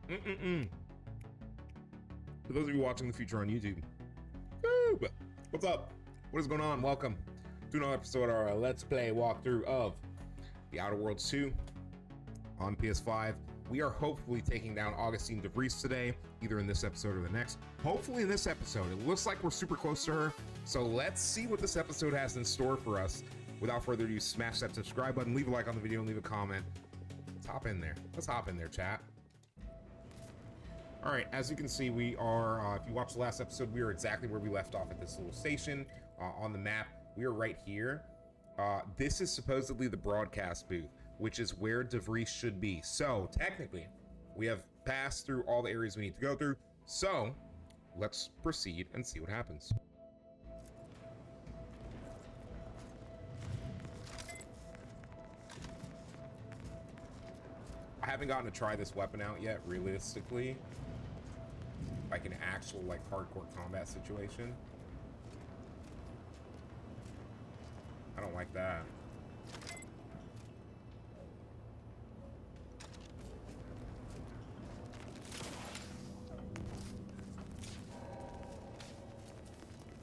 For those of you watching the future on YouTube, what's up? What is going on? Welcome to another episode of our Let's Play walkthrough of The Outer Worlds 2 on PS5. We are hopefully taking down Augustine DeVries today, either in this episode or the next. Hopefully in this episode. It looks like we're super close to her, so let's see what this episode has in store for us. Without further ado, smash that subscribe button, leave a like on the video, and leave a comment. Let's hop in there. Let's hop in there, chat. All right, as you can see, we are, if you watched the last episode, we are exactly where we left off at this little station on the map. We are right here. This is supposedly the broadcast booth, which is where DeVries should be. So technically, we have passed through all the areas we need to go through. So let's proceed and see what happens. I haven't gotten to try this weapon out yet, realistically. Like an actual, like, hardcore combat situation. I don't like that.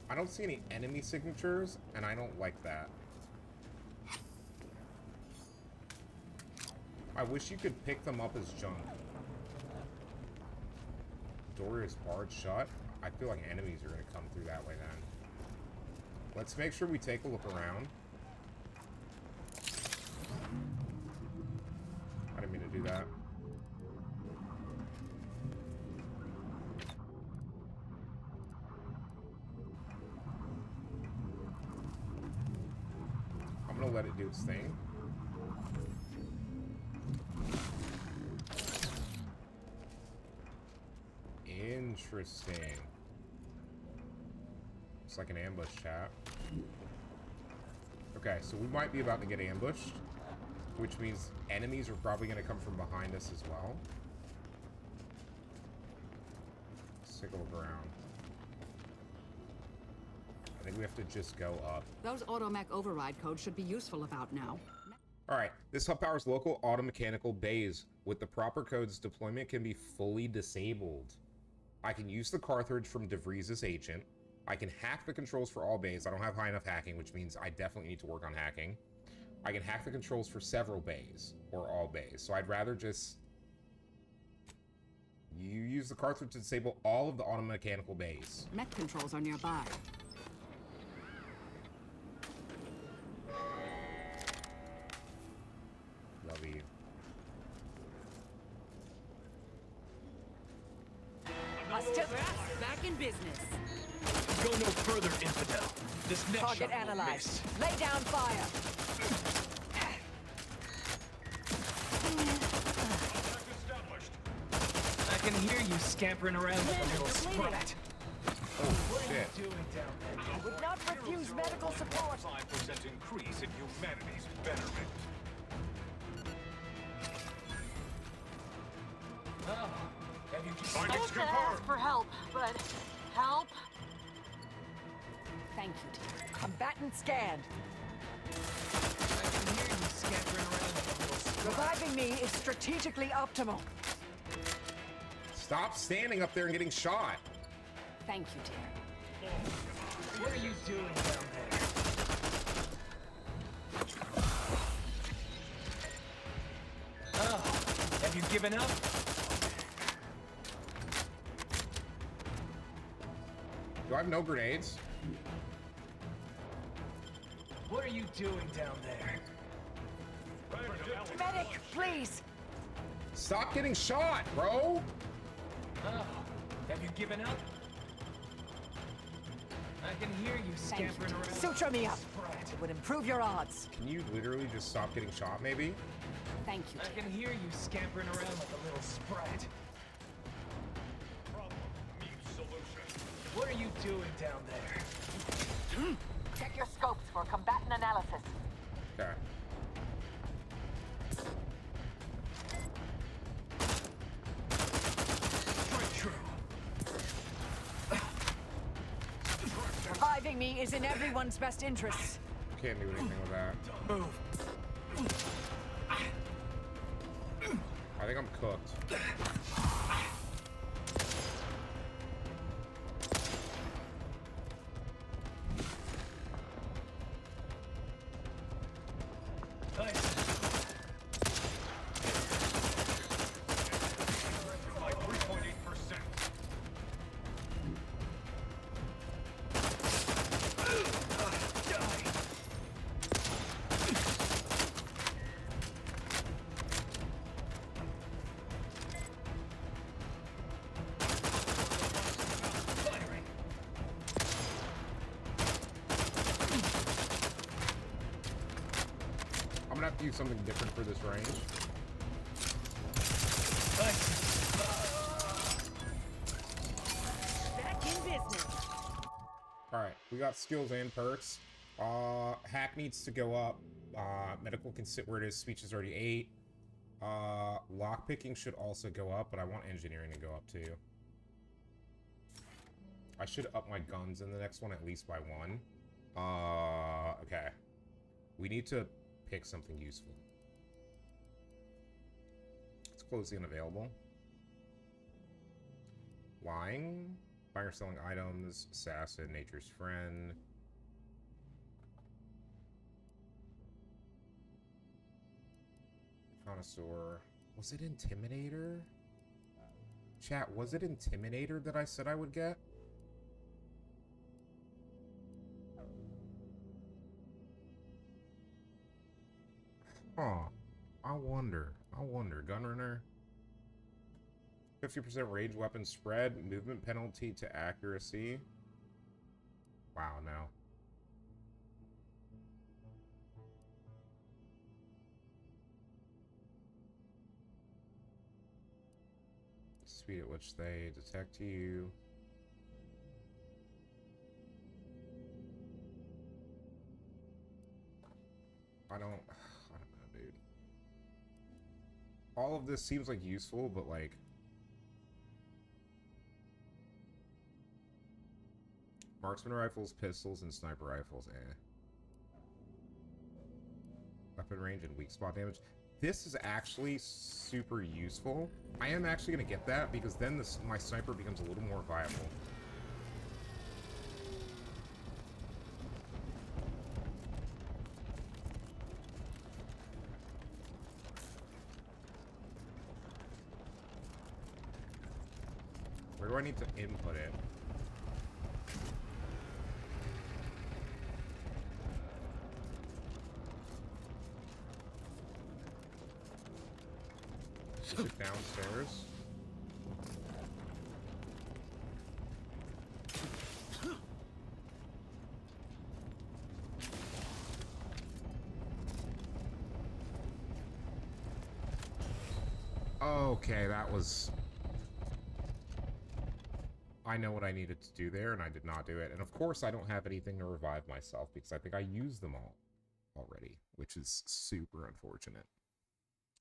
I don't see any enemy signatures, and I don't like that. I wish you could pick them up as junk. Door is barred shut. I feel like enemies are going to come through that way then. Let's make sure we take a look around. I didn't mean to do that. I'm going to let it do its thing. Interesting. It's like an ambush, chat. Okay, so we might be about to get ambushed, which means enemies are probably going to come from behind us as well. Let's take a look around. I think we have to just go up. Those automech override codes should be useful about now. Alright, this hub powers local automechanical bays. With the proper codes, deployment can be fully disabled. I can use the cartridge from DeVries' agent. I can hack the controls for all bays. I don't have high enough hacking, which means I definitely need to work on hacking. I can hack the controls for several bays, or all bays. So I'd rather just... You use the cartridge to disable all of the automechanical bays. Mech controls are nearby. Love you. Back in business. Go no further, infidel. This next Target shot will analyzed. miss. Lay down fire. I can hear you scampering around like a little sprat. Oh, shit. What are you doing down there? Would not refuse medical support. 5% increase in humanity's betterment. Oh, have you Findings I ask confirmed. for help, but help? Thank you, dear. Combatant scanned. I can hear you scampering around like a little sprat. Reviving me is strategically optimal. Stop standing up there and getting shot. Thank you, dear. What are you doing down there? Oh, have you given up? Do I have no grenades? What are you doing down there? Medic, please. Stop getting shot, bro! Oh, have you given up? I can hear you scampering around. Suture me up. Sprat. It would improve your odds. Can you literally just stop getting shot, maybe? Thank you, I dear. can hear you scampering around like a little sprat. Problem meets solution. What are you doing down there? Check your scopes for combatant analysis. Okay. Strike true. Reviving me is in everyone's best interests. Can't do anything with that. Move. I think I'm cooked. By 3.8%. I'm gonna have to use something different for this range. Back in business. Alright, we got skills and perks. Hack needs to go up. Medical can sit where it is. Speech is already 8. Lockpicking should also go up, but I want engineering to go up too. I should up my guns in the next one at least by 1. Okay. We need to pick something useful. Let's close the unavailable. Lying. Buying or selling items. Assassin. Nature's friend. Connoisseur. Was it Intimidator? Chat, was it Intimidator that I said I would get? Huh. I wonder. Gunrunner. 50% rage weapon spread. Movement penalty to accuracy. Wow, no. Speed at which they detect you. I don't know, dude. All of this seems like useful, but like marksman rifles, pistols, and sniper rifles, Weapon range and weak spot damage. This is actually super useful. I am actually going to get that because then my sniper becomes a little more viable. Where do I need to input it? Is it downstairs? Okay, that was... I know what I needed to do there, and I did not do it. And of course, I don't have anything to revive myself, because I think I used them all already, which is super unfortunate.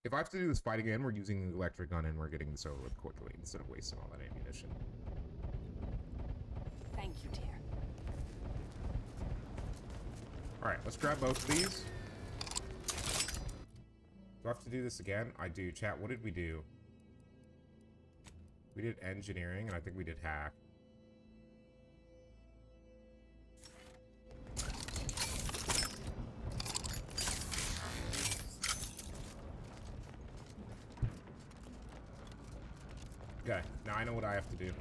If I have to do this fight again, we're using the electric gun, and we're getting this over with quickly, instead of wasting all that ammunition. Thank you, dear. Alright, let's grab both of these. Do I have to do this again? I do. Chat, what did we do? We did engineering, and I think we did hack. Okay, now I know what I have to do.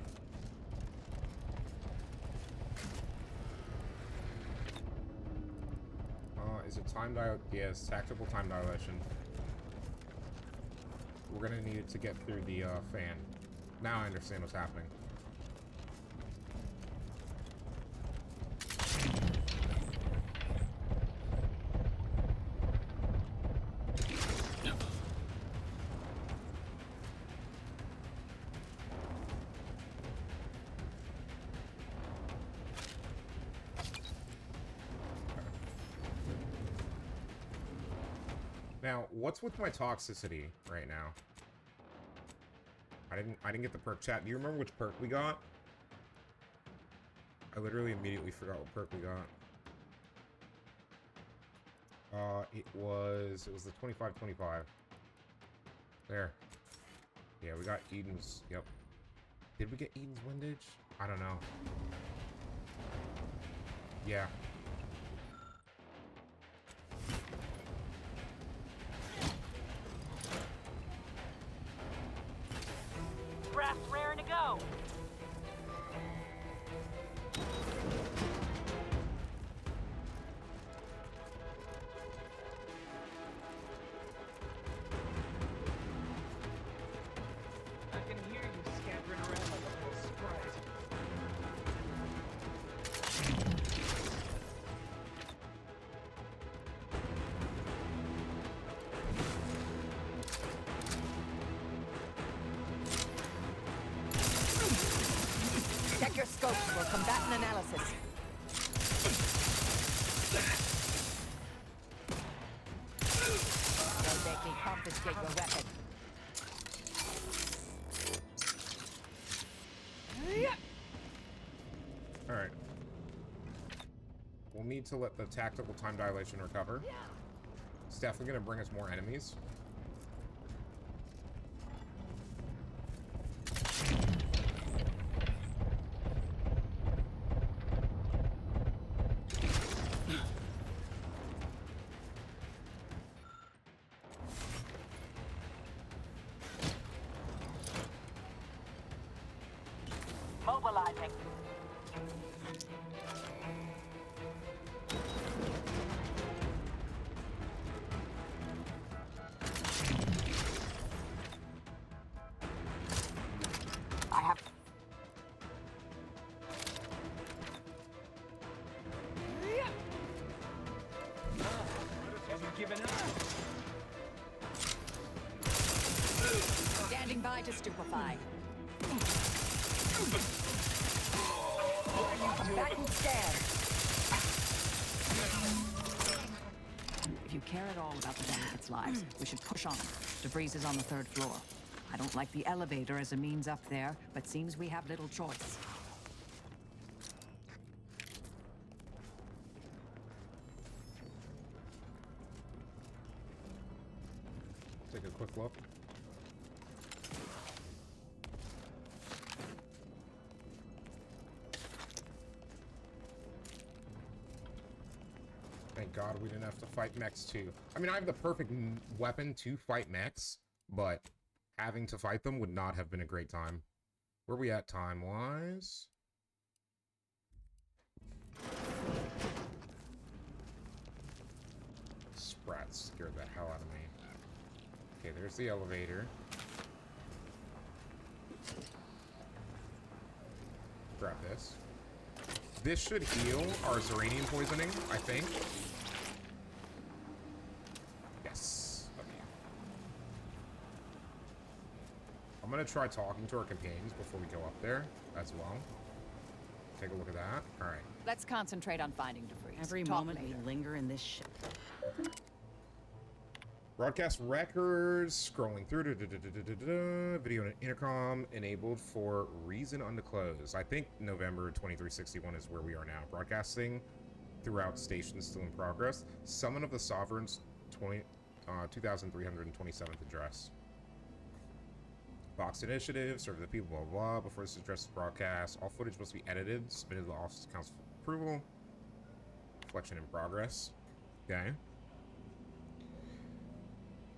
Is it time dial? Yes, tactical time dilation. We're gonna need it to get through the fan. Now I understand what's happening. Now, what's with my toxicity right now? I didn't get the perk. Chat, do you remember which perk we got? I literally immediately forgot what perk we got. It was the 25-25. There. Yeah, we got Eden's. Yep. Did we get Eden's windage? I don't know. Yeah. analysis. Don't make me confiscate your weapon. Alright. We'll need to let the tactical time dilation recover. It's definitely going to bring us more enemies. Mobilizing. I have. Haven't given up. Standing by to stupefy. Batten stand. If you care at all about the delegates' lives, we should push on. VRIES is on the 3rd floor. I don't like the elevator as a means up there, but seems we have little choice. Take a quick look. Thank God we didn't have to fight mechs too. I mean, I have the perfect weapon to fight mechs, but having to fight them would not have been a great time. Where are we at time-wise? Sprats scared the hell out of me. Okay, there's the elevator. Grab this. This should heal our Zeranium poisoning, I think. Yes. Okay. I'm gonna try talking to our companions before we go up there as well. Take a look at that. All right. Let's concentrate on finding VRIES. Every Talk moment later. we linger in this ship. Broadcast records, scrolling through, video and intercom enabled for reason undisclosed. I think November 2361 is where we are now. Broadcasting throughout stations still in progress. Summon of the Sovereign's 2327th address. Box initiative, serve the people, blah, blah, blah. Before this address is broadcast, all footage must be edited, submitted to the Office of Council for approval. Reflection in progress. Okay.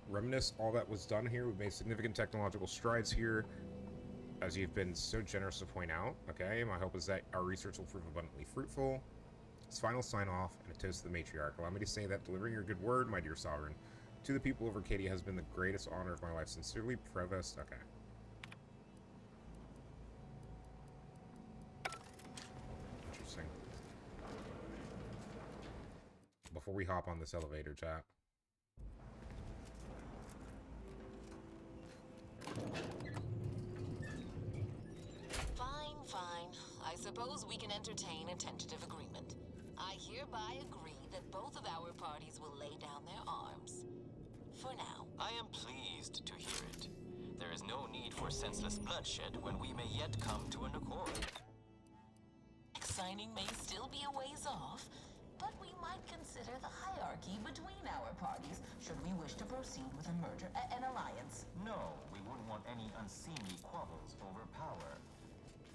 Reminisce all that was done here. We've made significant technological strides here, as you've been so generous to point out. Okay, my hope is that our research will prove abundantly fruitful. It's final sign-off and a toast to the matriarch. Allow me to say that delivering your good word, my dear sovereign, to the people of Arcadia has been the greatest honor of my life. Sincerely, Provost. Okay. Interesting. Before we hop on this elevator, chat. Fine, fine. I suppose we can entertain a tentative agreement. I hereby agree that both of our parties will lay down their arms. For now. I am pleased to hear it. There is no need for senseless bloodshed when we may yet come to an accord. Signing may still be a ways off, but we might consider the hierarchy between our parties should we wish to proceed with a merger, an alliance. No, we wouldn't want any unseemly quabbles over power.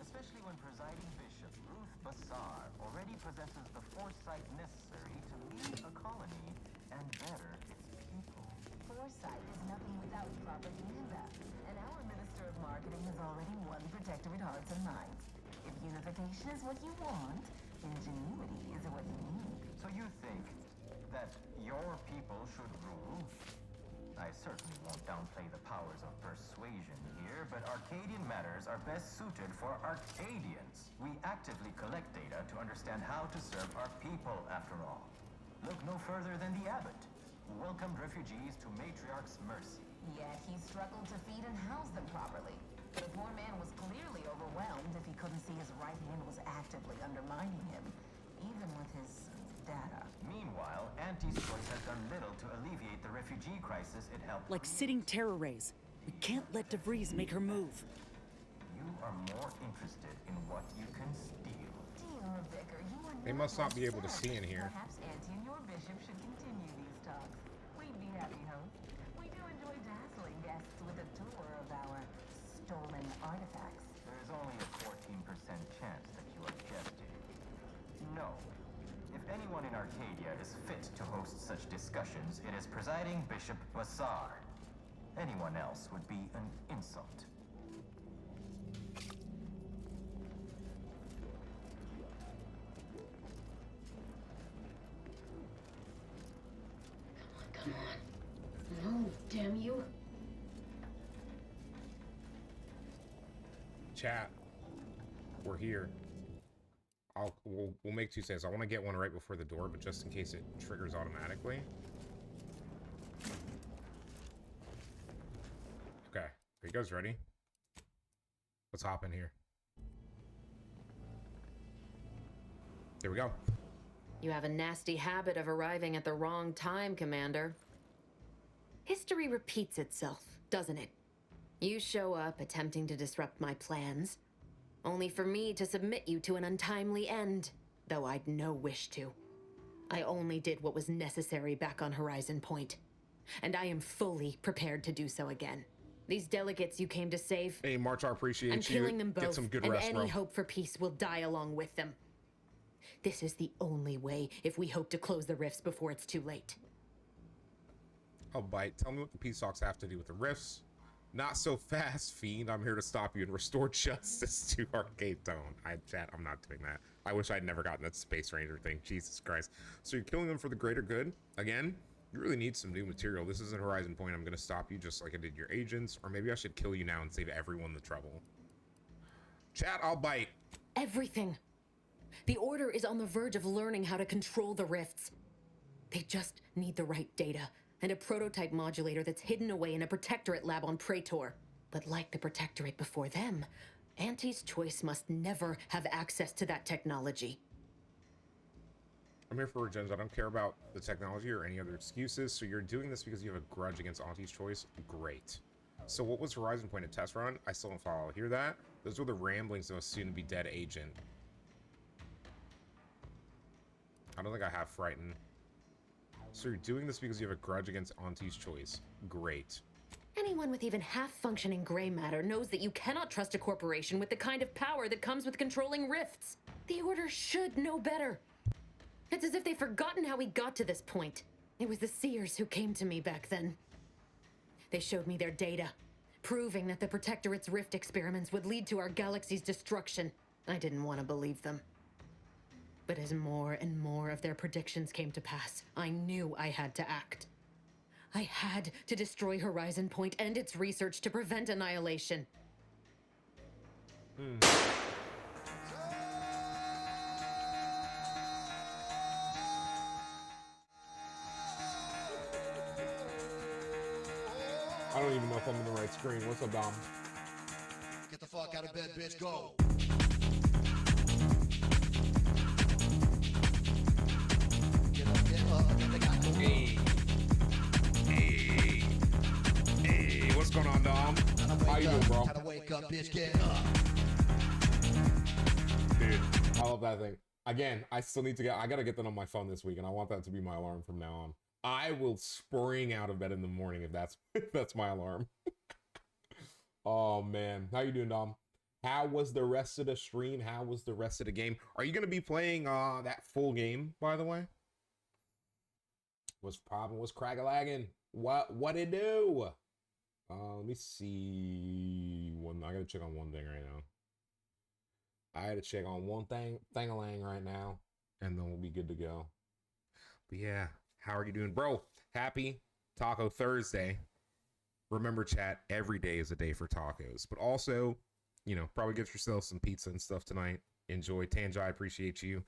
Especially when presiding Bishop Ruth Bassar already possesses the foresight necessary to lead a colony and better its people. Foresight is nothing without propaganda, and our Minister of Marketing has already won Protectorate hearts and minds. If unification is what you want, ingenuity is what you need. So you think that your people should rule? I certainly won't downplay the powers of persuasion here, but Arcadian matters are best suited for Arcadians. We actively collect data to understand how to serve our people, after all. Look no further than the abbot, who welcomed refugees to Matriarch's mercy. Yet he struggled to feed and house them properly. The poor man was clearly overwhelmed if he couldn't see his right hand was actively undermining him, even with his data. Meanwhile, Auntie's choice has done little to alleviate the refugee crisis it helped. Like sitting terror rays. We can't let DeVries make her move. You are more interested in what you can steal. Dear Vicar, you are They must not be able to upset. see in here. Perhaps Auntie and your bishop should continue these talks. We'd be happy hosts. We do enjoy dazzling guests with a tour of our stolen artifacts. There is only a 14% chance that you are jesting. No. If anyone in Arcadia is fit to host such discussions, it is presiding Bishop Bassar. Anyone else would be an insult. Come on. Move, damn you. Chat. We're here. We'll make 2 saves. I want to get one right before the door, but just in case it triggers automatically. Okay. Are you guys ready? Let's hop in here. There we go. You have a nasty habit of arriving at the wrong time, Commander. History repeats itself, doesn't it? You show up attempting to disrupt my plans, only for me to submit you to an untimely end, though I'd no wish to. I only did what was necessary back on Horizon Point, and I am fully prepared to do so again. These delegates you came to save, Hey, March, I appreciate I'm you. killing them both, Get some good and rest, any bro. hope for peace will die along with them. This is the only way if we hope to close the rifts before it's too late. I'll bite. Tell me what the peace talks have to do with the rifts. Not so fast, Fiend. I'm here to stop you and restore justice to Arcade Tone. I'm not doing that. I wish I'd never gotten that Space Ranger thing. Jesus Christ. So you're killing them for the greater good? Again? You really need some new material. This isn't Horizon Point. I'm going to stop you just like I did your agents. Or maybe I should kill you now and save everyone the trouble. Chat, I'll bite. Everything. The Order is on the verge of learning how to control the rifts. They just need the right data and a prototype modulator that's hidden away in a Protectorate lab on Praetor. But like the Protectorate before them, Auntie's choice must never have access to that technology. I'm here for revenge. I don't care about the technology or any other excuses. So you're doing this because you have a grudge against Auntie's choice? Great. So what was Horizon Point, a test run? I still don't follow. Hear that? Those were the ramblings of a soon-to-be dead agent. I don't think I have frightened. So you're doing this because you have a grudge against Auntie's choice. Great. Anyone with even half-functioning gray matter knows that you cannot trust a corporation with the kind of power that comes with controlling rifts. The Order should know better. It's as if they've forgotten how we got to this point. It was the Seers who came to me back then. They showed me their data, proving that the Protectorate's rift experiments would lead to our galaxy's destruction. I didn't want to believe them. But as more and more of their predictions came to pass, I knew I had to act. I had to destroy Horizon Point and its research to prevent annihilation. I don't even know if I'm in the right screen. What's up, Dom? Get the fuck out of bed, bitch. Go. Get up, get the guy. Hey. Hey. Hey, what's going on, Dom? How you doing, bro? Gotta wake up, bitch. Get up. Dude, I love that thing. Again, I still need to I gotta get that on my phone this week, and I want that to be my alarm from now on. I will spring out of bed in the morning if that's my alarm. Oh man, how you doing, Dom? How was the rest of the stream? How was the rest of the game? Are you gonna be playing that full game, by the way? What's the problem? What's crag-a-lagging? What it do? Let me see. I gotta check on one thing right now. I gotta check on one thing-a-lang right now, and then we'll be good to go. But yeah, how are you doing, bro? Happy Taco Thursday. Remember, chat, every day is a day for tacos. But also, you know, probably get yourself some pizza and stuff tonight. Enjoy. Tanjai, I appreciate you.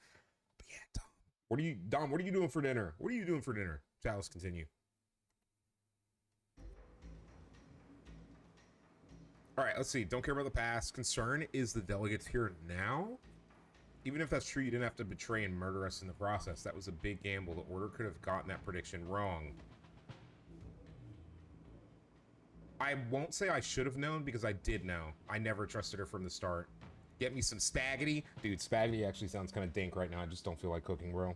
But yeah, Dom, what are you doing for dinner? What are you doing for dinner? Chat, let's continue. All right, let's see. Don't care about the past. Concern is the delegates here now. Even if that's true, you didn't have to betray and murder us in the process. That was a big gamble. The Order could have gotten that prediction wrong. I won't say I should have known because I did know. I never trusted her from the start. Get me some spaghetti. Dude, spaghetti actually sounds kind of dank right now. I just don't feel like cooking, bro.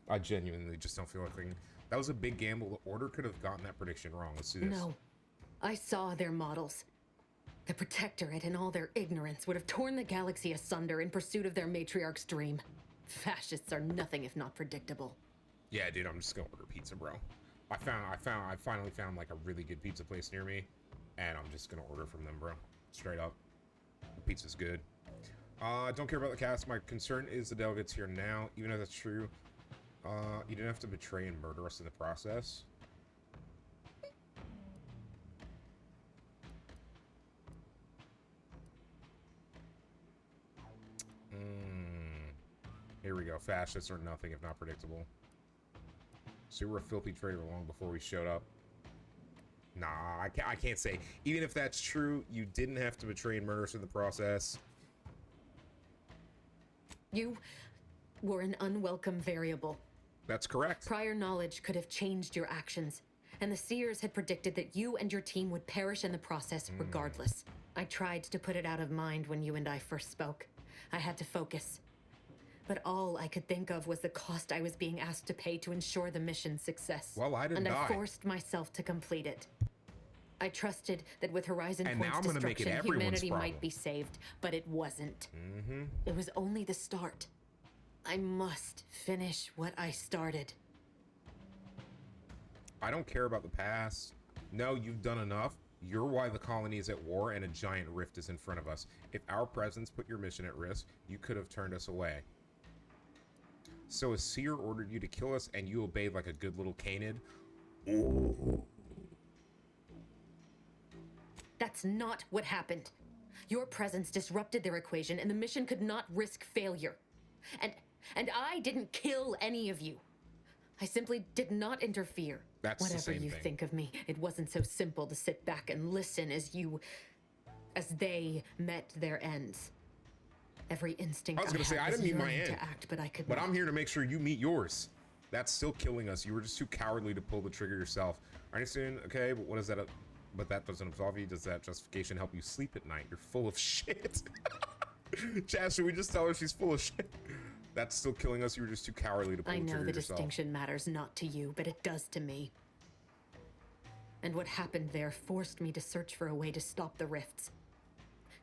I genuinely just don't feel like cooking. That was a big gamble. The Order could have gotten that prediction wrong. Let's do this. No. I saw their models. The Protectorate and all their ignorance would have torn the galaxy asunder in pursuit of their matriarch's dream. Fascists are nothing if not predictable. Yeah, dude, I'm just gonna order pizza, bro. I finally found like a really good pizza place near me, and I'm just gonna order from them, bro. Straight up. The pizza's good. Don't care about the cast. My concern is the delegates here now. Even if that's true, you didn't have to betray and murder us in the process. Here we go. Fascists are nothing if not predictable. So you were a filthy traitor long before we showed up. Nah, I can't say. Even if that's true, you didn't have to betray and murder us in the process. You were an unwelcome variable. That's correct. Prior knowledge could have changed your actions, and the Seers had predicted that you and your team would perish in the process regardless. I tried to put it out of mind when you and I first spoke. I had to focus. But all I could think of was the cost I was being asked to pay to ensure the mission's success. Well, I didn't die. And I forced myself to complete it. I trusted that with Horizon And now Point's I'm gonna make it destruction, everyone's humanity problem. might be saved, but it wasn't. It was only the start. I must finish what I started. I don't care about the past. No, you've done enough. You're why the colony is at war and a giant rift is in front of us. If our presence put your mission at risk, you could have turned us away. So a seer ordered you to kill us and you obeyed like a good little Canid? That's not what happened. Your presence disrupted their equation and the mission could not risk failure. And I didn't kill any of you. I simply did not interfere. That's the Whatever same you thing. think of me, it wasn't so simple to sit back and listen as they met their ends. Every instinct I was gonna say, had I didn't was meet my yearning end. to act, but I could But not. I'm here to make sure you meet yours. That's still killing us. You were just too cowardly to pull the trigger yourself. I understand, okay, but what is that? But that doesn't absolve you. Does that justification help you sleep at night? You're full of shit. Chad, should we just tell her she's full of shit? That's still killing us. You were just too cowardly to pull I the know trigger the yourself. distinction matters not to you, but it does to me. And what happened there forced me to search for a way to stop the rifts.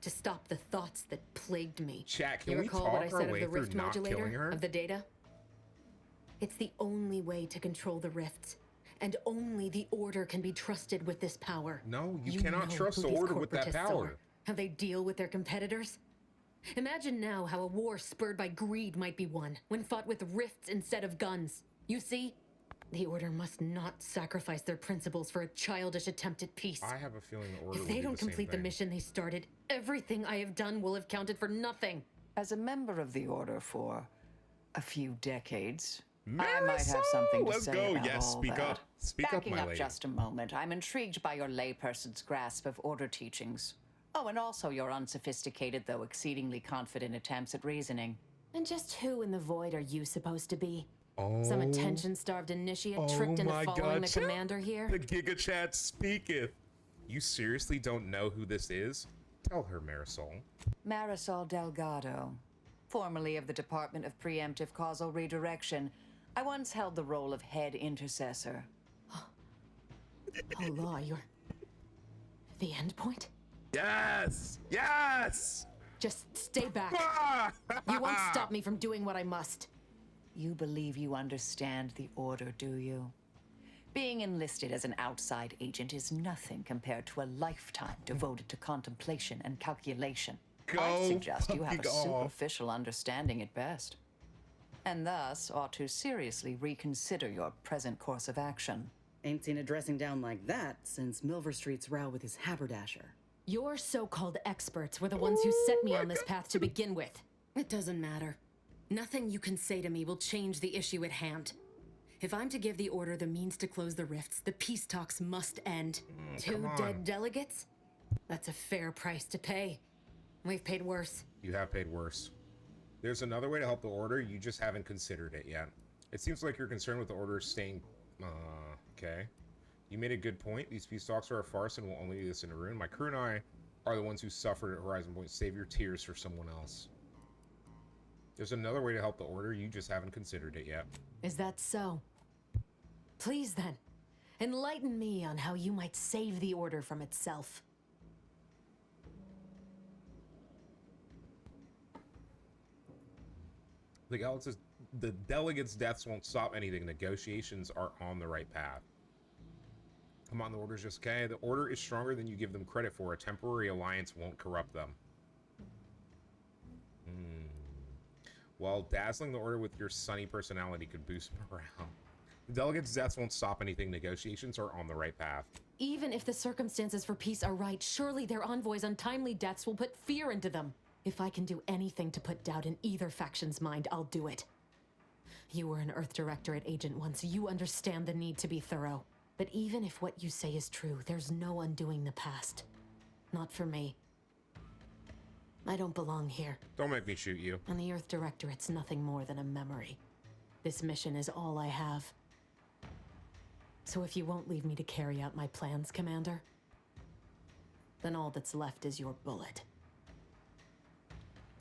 To stop the thoughts that plagued me. Chat, can you we recall talk what I our said way of the through rift not killing modulator, her? of the data? It's the only way to control the rifts. And only the Order can be trusted with this power. No, you cannot know trust who the these Order with that corporatists power. are, how they deal with their competitors. Imagine now how a war spurred by greed might be won when fought with rifts instead of guns. You see? The Order must not sacrifice their principles for a childish attempt at peace. I have a feeling the Order If will they do don't the same complete the thing. mission they started, everything I have done will have counted for nothing. As a member of the Order for a few decades, I might have Marisol, something to let's say go. about Yes, all speak that. up. Speak up, Backing my up lady. just a moment, I'm intrigued by your layperson's grasp of Order teachings. Oh, and also your unsophisticated, though exceedingly confident attempts at reasoning. And just who in the void are you supposed to be? Oh. Some attention-starved initiate Oh tricked into my following God, the chat. commander here? The Giga Chat speaketh. You seriously don't know who this is? Tell her, Marisol. Marisol Delgado, formerly of the Department of Preemptive Causal Redirection. I once held the role of head intercessor. Oh, Law, you're... the end point? Yes! Yes! Just stay back. You won't stop me from doing what I must. You believe you understand the Order, do you? Being enlisted as an outside agent is nothing compared to a lifetime devoted to contemplation and calculation. Go I'd suggest you have a fucking off. superficial understanding at best. And thus ought to seriously reconsider your present course of action. Ain't seen a dressing down like that since Milver Street's row with his haberdasher. Your so-called experts were the ones who set me on this path to begin with. It doesn't matter. Nothing you can say to me will change the issue at hand. If I'm to give the Order the means to close the rifts, the peace talks must end. 2 come on. dead delegates? That's a fair price to pay. We've paid worse. You have paid worse. There's another way to help the Order, you just haven't considered it yet. It seems like you're concerned with the Order staying... okay. You made a good point. These peace talks are a farce and will only do this in a ruin. My crew and I are the ones who suffered at Horizon Point. Save your tears for someone else. There's another way to help the Order, you just haven't considered it yet. Is that so? Please then, enlighten me on how you might save the Order from itself. The delegates' deaths won't stop anything. Negotiations are on the right path. Come on, the Order's just okay. The Order is stronger than you give them credit for. A temporary alliance won't corrupt them. While dazzling the Order with your sunny personality could boost morale. The delegates' deaths won't stop anything. Negotiations are on the right path. Even if the circumstances for peace are right, surely their envoys' untimely deaths will put fear into them. If I can do anything to put doubt in either faction's mind, I'll do it. You were an Earth Directorate agent once. You understand the need to be thorough. But even if what you say is true, there's no undoing the past. Not for me. I don't belong here. Don't make me shoot you. And the Earth Directorate's nothing more than a memory. This mission is all I have. So if you won't leave me to carry out my plans, Commander, then all that's left is your bullet.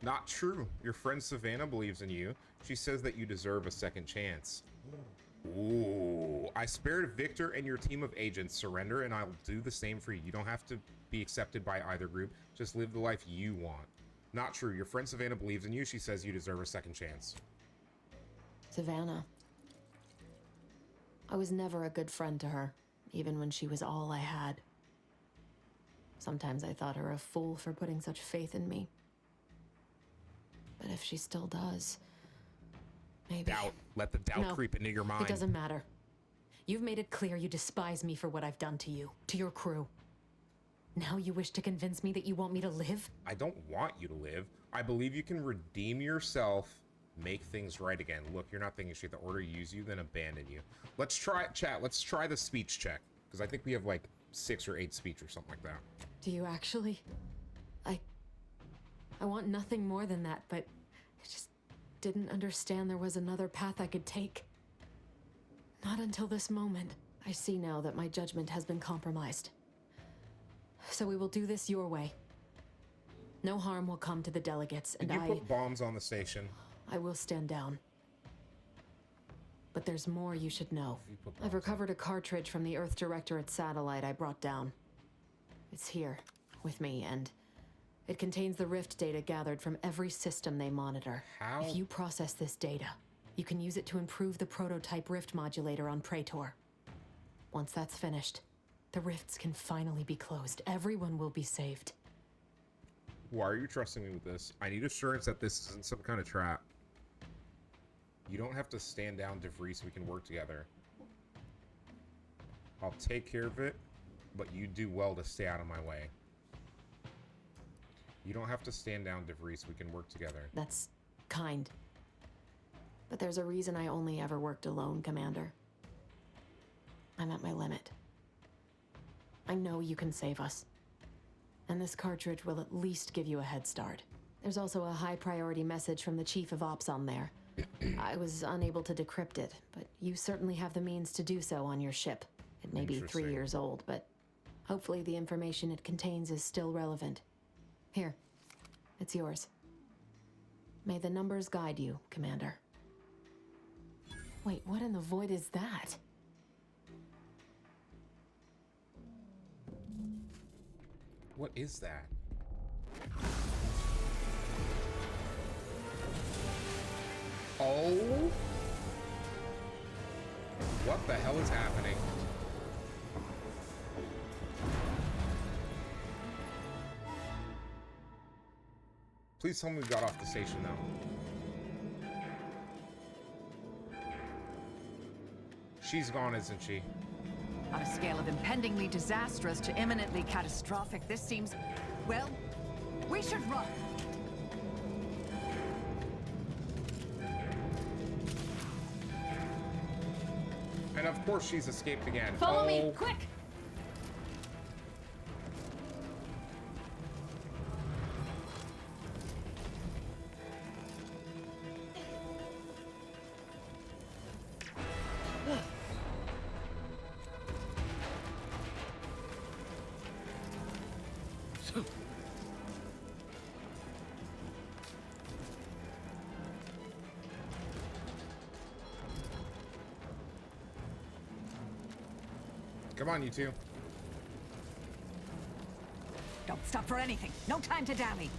Not true. Your friend Savannah believes in you. She says that you deserve a second chance. Ooh. I spared Victor and your team of agents. Surrender and I'll do the same for you. You don't have to be accepted by either group. Just live the life you want. Not true. Your friend Savannah believes in you. She says you deserve a second chance. Savannah. I was never a good friend to her, even when she was all I had. Sometimes I thought her a fool for putting such faith in me. But if she still does, maybe... Doubt. Let the doubt creep into your mind. It doesn't matter. You've made it clear you despise me for what I've done to you, to your crew. Now you wish to convince me that you want me to live? I don't want you to live. I believe you can redeem yourself, make things right again. Look, you're not thinking straight. The Order use you, then abandon you. Let's try, chat, let's try the speech check. Because I think we have like 6 or 8 speech or something like that. Do you actually? I want nothing more than that, but I just didn't understand there was another path I could take. Not until this moment. I see now that my judgment has been compromised. So we will do this your way. No harm will come to the delegates, and Did you put bombs on the station? I will stand down. But there's more you should know. I've recovered a cartridge from the Earth Directorate satellite I brought down. It's here, with me, and it contains the rift data gathered from every system they monitor. How? If you process this data, you can use it to improve the prototype rift modulator on Praetor. Once that's finished, the rifts can finally be closed. Everyone will be saved. Why are you trusting me with this? I need assurance that this isn't some kind of trap. You don't have to stand down, DeVries. We can work together. I'll take care of it, but you do well to stay out of my way. You don't have to stand down, DeVries. We can work together. That's kind. But there's a reason I only ever worked alone, Commander. I'm at my limit. I know you can save us. And this cartridge will at least give you a head start. There's also a high priority message from the Chief of Ops on there. I was unable to decrypt it, but you certainly have the means to do so on your ship. It may be 3 years old, but hopefully the information it contains is still relevant. Here, it's yours. May the numbers guide you, Commander. Wait, what in the void is that? What is that? Oh? What the hell is happening? Please tell me we got off the station now. She's gone, isn't she? On a scale of impendingly disastrous to imminently catastrophic, this seems... well, we should run. And of course she's escaped again. Follow me, quick! Come on, you two. Don't stop for anything. No time to dally.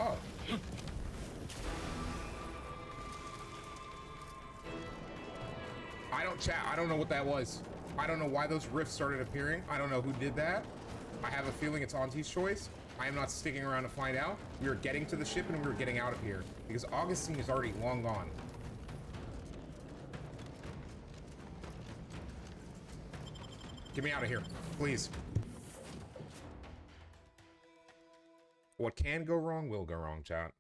Oh. I don't know what that was. I don't know why those rifts started appearing. I don't know who did that. I have a feeling it's Auntie's choice. I am not sticking around to find out. We are getting to the ship and we are getting out of here because Augustine is already long gone. Get me out of here, please. What can go wrong will go wrong, chat.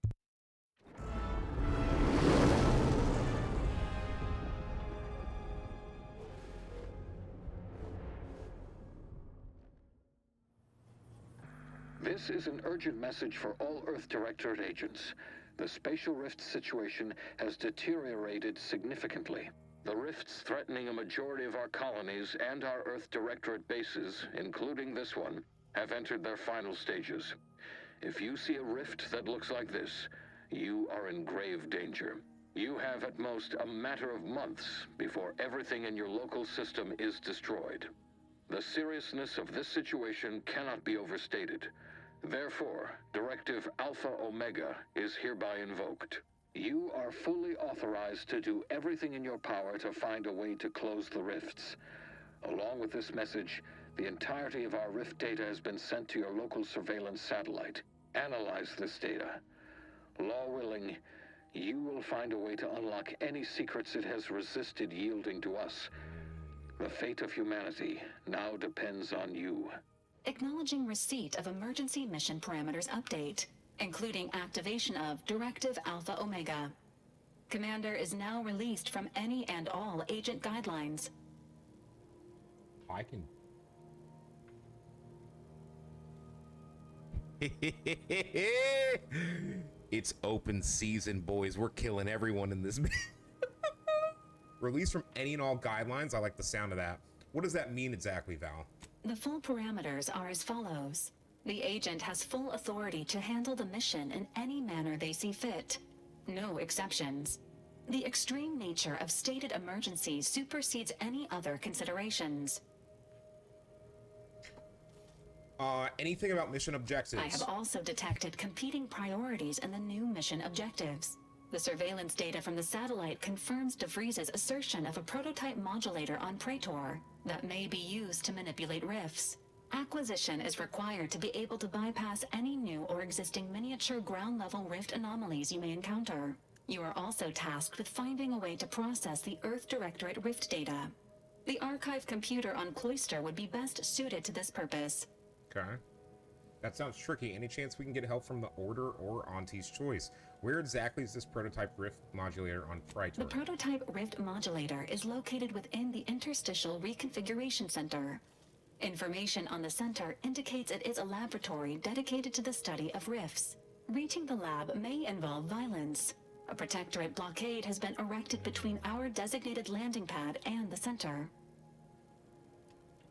This is an urgent message for all Earth Directorate agents. The spatial rift situation has deteriorated significantly. The rifts threatening a majority of our colonies and our Earth Directorate bases, including this one, have entered their final stages. If you see a rift that looks like this, you are in grave danger. You have at most a matter of months before everything in your local system is destroyed. The seriousness of this situation cannot be overstated. Therefore, Directive Alpha Omega is hereby invoked. You are fully authorized to do everything in your power to find a way to close the rifts. Along with this message, the entirety of our rift data has been sent to your local surveillance satellite. Analyze this data. Law willing, you will find a way to unlock any secrets it has resisted yielding to us. The fate of humanity now depends on you. Acknowledging receipt of emergency mission parameters update, including activation of Directive Alpha Omega. Commander is now released from any and all agent guidelines. I can... It's open season, boys. We're killing everyone in this. Released from any and all guidelines. I like the sound of that. What does that mean exactly, Val? The full parameters are as follows. The agent has full authority to handle the mission in any manner they see fit. No exceptions. The extreme nature of stated emergencies supersedes any other considerations. Anything about mission objectives? I have also detected competing priorities in the new mission objectives. The surveillance data from the satellite confirms DeVries' assertion of a prototype modulator on Praetor that may be used to manipulate rifts. Acquisition is required to be able to bypass any new or existing miniature ground-level rift anomalies you may encounter. You are also tasked with finding a way to process the Earth Directorate rift data. The archive computer on Cloister would be best suited to this purpose. Okay. That sounds tricky. Any chance we can get help from the Order or Auntie's Choice? Where exactly is this prototype rift modulator on Praetor? The prototype rift modulator is located within the Interstitial Reconfiguration Center. Information on the center indicates it is a laboratory dedicated to the study of rifts. Reaching the lab may involve violence. A protectorate blockade has been erected between our designated landing pad and the center.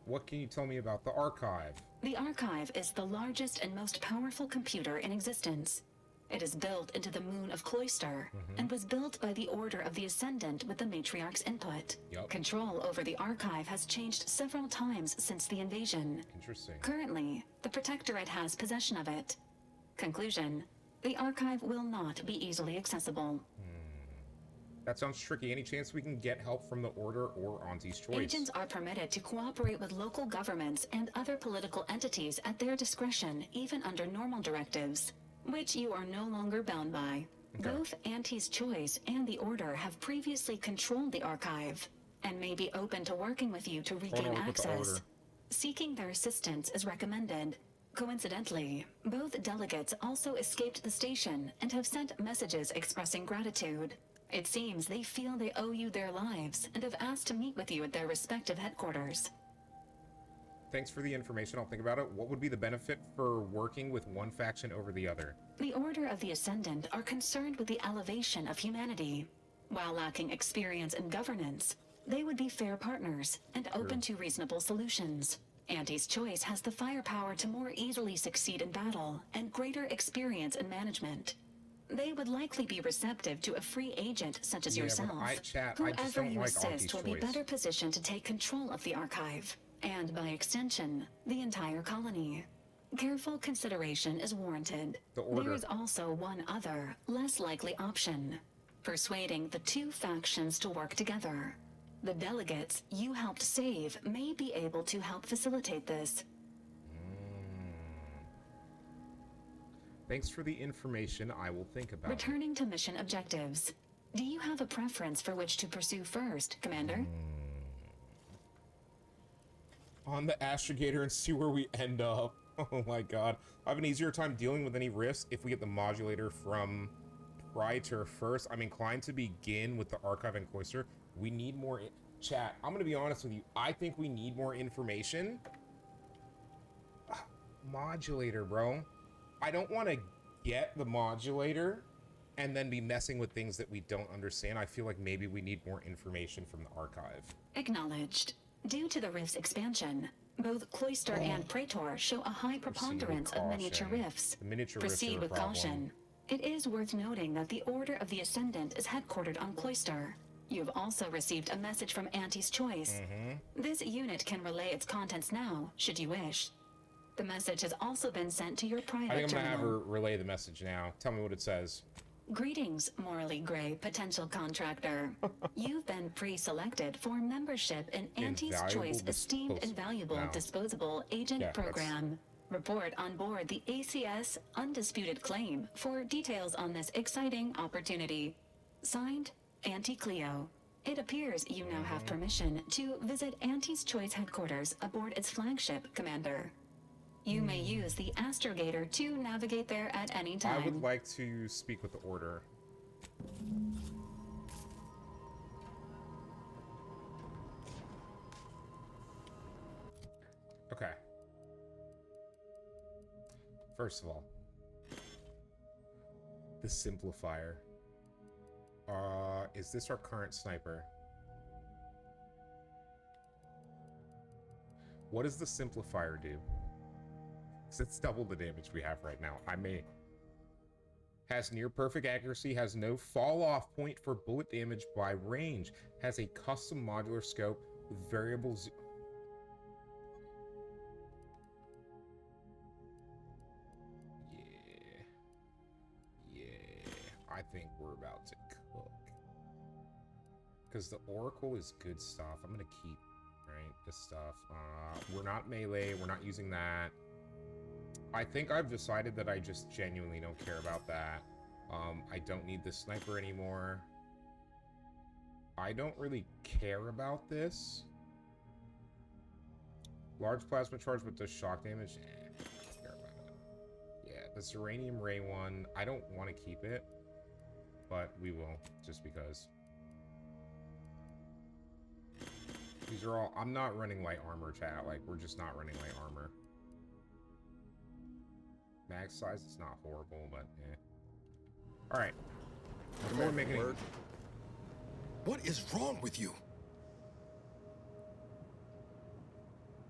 What can you tell me about the archive? The archive is the largest and most powerful computer in existence. It is built into the moon of Cloister and was built by the Order of the Ascendant with the Matriarch's input. Control over the archive has changed several times since the invasion. Interesting. Currently, the Protectorate has possession of it. Conclusion: the archive will not be easily accessible. That sounds tricky. Any chance we can get help from the Order or Auntie's Choice? Agents are permitted to cooperate with local governments and other political entities at their discretion, even under normal directives, which you are no longer bound by. Okay. Both Auntie's Choice and the Order have previously controlled the archive and may be open to working with you to regain access. Seeking their assistance is recommended. Coincidentally, both delegates also escaped the station and have sent messages expressing gratitude. It seems they feel they owe you their lives and have asked to meet with you at their respective headquarters. Thanks for the information. I'll think about it. What would be the benefit for working with one faction over the other? The Order of the Ascendant are concerned with the elevation of humanity. While lacking experience and governance, they would be fair partners and open to reasonable solutions. Anti's Choice has the firepower to more easily succeed in battle and greater experience in management. They would likely be receptive to a free agent such as yourself. I just Whoever don't you like assist Anti's will be Choice. better positioned to take control of the archive, and by extension, the entire colony. Careful consideration is warranted. The Order. There is also one other, less likely option. Persuading the two factions to work together. The delegates you helped save may be able to help facilitate this. Thanks for the information. I will think about it. Returning to mission objectives. Do you have a preference for which to pursue first, Commander? On the astrogator and see where we end up. Oh my god. I have an easier time dealing with any risks if we get the modulator from Praetor first. I'm inclined to begin with the archive and cloister. We need more chat. I'm gonna be honest with you. I think we need more information. Modulator, bro. I don't want to get the modulator and then be messing with things that we don't understand. I feel like maybe we need more information from the archive. Acknowledged. Due to the rift's expansion, both Cloister and Praetor show a high preponderance of miniature rifts. The miniature Proceed rifts are a with problem. caution. It is worth noting that the Order of the Ascendant is headquartered on Cloister. You've also received a message from Anti's Choice. This unit can relay its contents now, should you wish. The message has also been sent to your private I think I'm gonna have terminal. her relay the message now. Tell me what it says. Greetings, morally gray potential contractor. You've been pre-selected for membership in Anti's Invaluable Choice Esteemed Invaluable No. Disposable Agent Yeah, that's- Program. Report on board the ACS Undisputed Claim for details on this exciting opportunity. Signed, Auntie Cleo. It appears you now have permission to visit Auntie's Choice headquarters aboard its flagship, Commander. You may use the astrogator to navigate there at any time. I would like to speak with the Order. Okay. First of all, the Simplifier. Is this our current sniper? What does the Simplifier do? Because it's double the damage we have right now. Has near perfect accuracy, has no fall off point for bullet damage by range, has a custom modular scope with variable Yeah, I think we're about to cook. Because the Oracle is good stuff. I'm gonna keep, right, this stuff. We're not melee, we're not using that. I think I've decided that I just genuinely don't care about that. I don't need the sniper anymore. I don't really care about this. Large plasma charge with the shock damage. I don't care about it. Yeah, the Serenium Ray one, I don't want to keep it, but we will, just because. These are all, I'm not running light armor, chat. Like, we're just not running light armor. Mag size, it's not horrible, but yeah. Alright. Before we make any... What is wrong with you?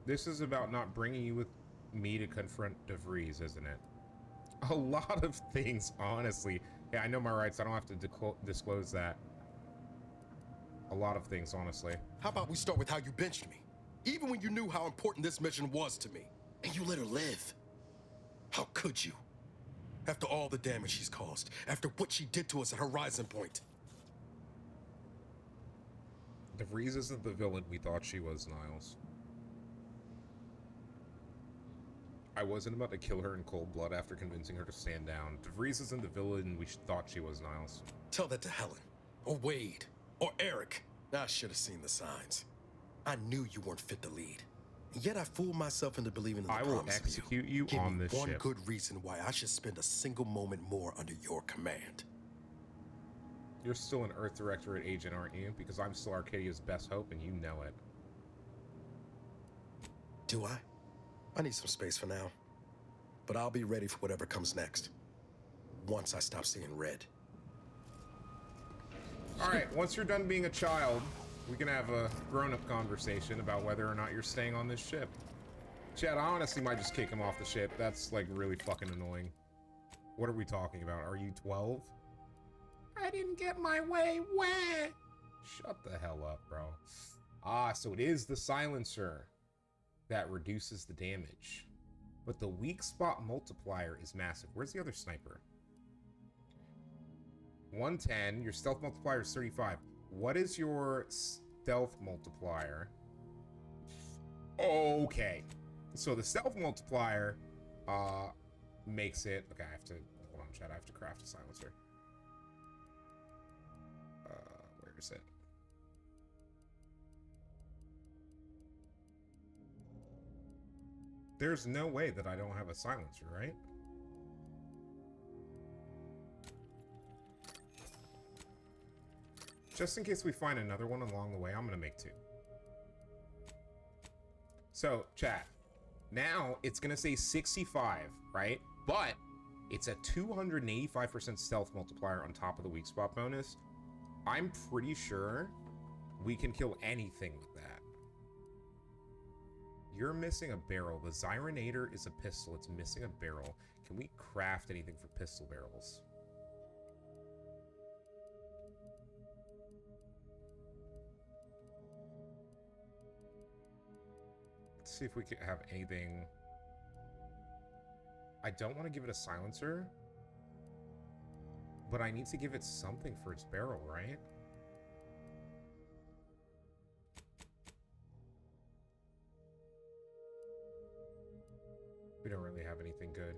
This is about not bringing you with me to confront VRIES, isn't it? A lot of things, honestly. Yeah, I know my rights. I don't have to disclose that. A lot of things, honestly. How about we start with how you benched me? Even when you knew how important this mission was to me. And you let her live. How could you? After all the damage she's caused. After what she did to us at Horizon Point. VRIES isn't the villain we thought she was, Niles. I wasn't about to kill her in cold blood after convincing her to stand down. VRIES isn't the villain we thought she was, Niles. Tell that to Helen. Or Wade. Or Eric. I should have seen the signs. I knew you weren't fit to lead. And yet I fooled myself into believing in the I will promise execute of you Give on me this one ship. good reason why I should spend a single moment more under your command. You're still an Earth Directorate agent, aren't you? Because I'm still Arcadia's best hope, and you know it. Do I? I need some space for now. But I'll be ready for whatever comes next. Once I stop seeing red. All right, once you're done being a child, we can have a grown-up conversation about whether or not you're staying on this ship. Chad, I honestly might just kick him off the ship. That's like really fucking annoying. What are we talking about? Are you 12? I didn't get my way wet. Shut the hell up, bro. Ah, so it is the silencer that reduces the damage. But the weak spot multiplier is massive. Where's the other sniper? 110. Your stealth multiplier is 35. What is your stealth multiplier? Okay. So the stealth multiplier makes it... Okay, I have to... Hold on, chat. I have to craft a silencer. Where is it? There's no way that I don't have a silencer, right? Just in case we find another one along the way, I'm gonna make 2. So, chat. Now, it's gonna say 65, right? But, it's a 285% stealth multiplier on top of the weak spot bonus. I'm pretty sure we can kill anything with that. You're missing a barrel. The Xyrenator is a pistol. It's missing a barrel. Can we craft anything for pistol barrels? Let's see if we can have anything. I don't want to give it a silencer, but I need to give it something for its barrel, right? We don't really have anything good.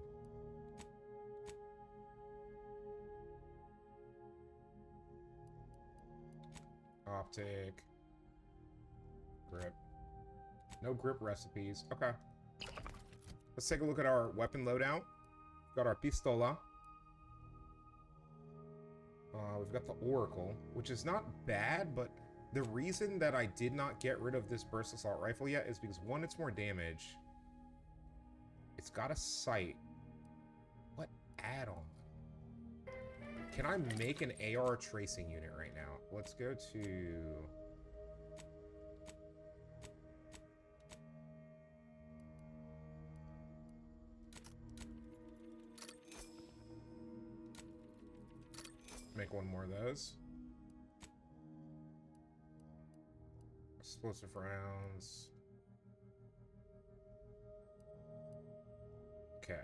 Optic. Grip. No grip recipes. Okay. Let's take a look at our weapon loadout. Got our pistola. We've got the Oracle, which is not bad, but the reason that I did not get rid of this burst assault rifle yet is because, one, it's more damage. It's got a sight. What add-on? Can I make an AR tracing unit right now? Let's go to... Make one more of those. Explosive rounds. Okay.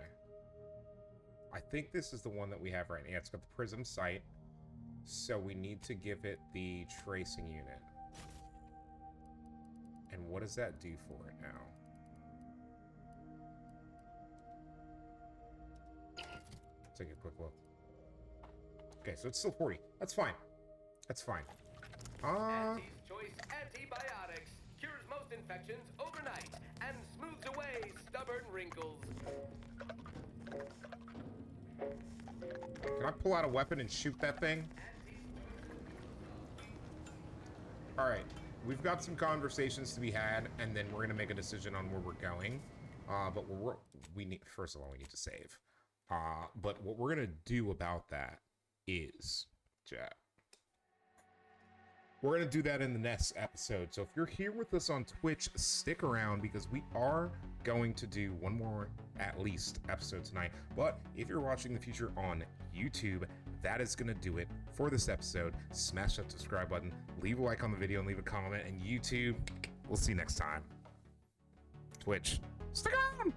I think this is the one that we have right now. Yeah, it's got the prism sight. So we need to give it the tracing unit. And what does that do for it now? Take a quick look. Okay, so it's still 40. That's fine. That's fine. Auntie's Choice Antibiotics cures most infections overnight and smooths away stubborn wrinkles. Can I pull out a weapon and shoot that thing? Alright, we've got some conversations to be had, and then we're gonna make a decision on where we're going. But we need, first of all, we need to save. But what we're gonna do about that is, chat, we're gonna do that in the next episode. So if you're here with us on Twitch, stick around, because we are going to do one more at least episode tonight. But if you're watching the future on YouTube, that is gonna do it for this episode. Smash that subscribe button, leave a like on the video, and leave a comment. And YouTube, we'll see you next time. Twitch, stick around.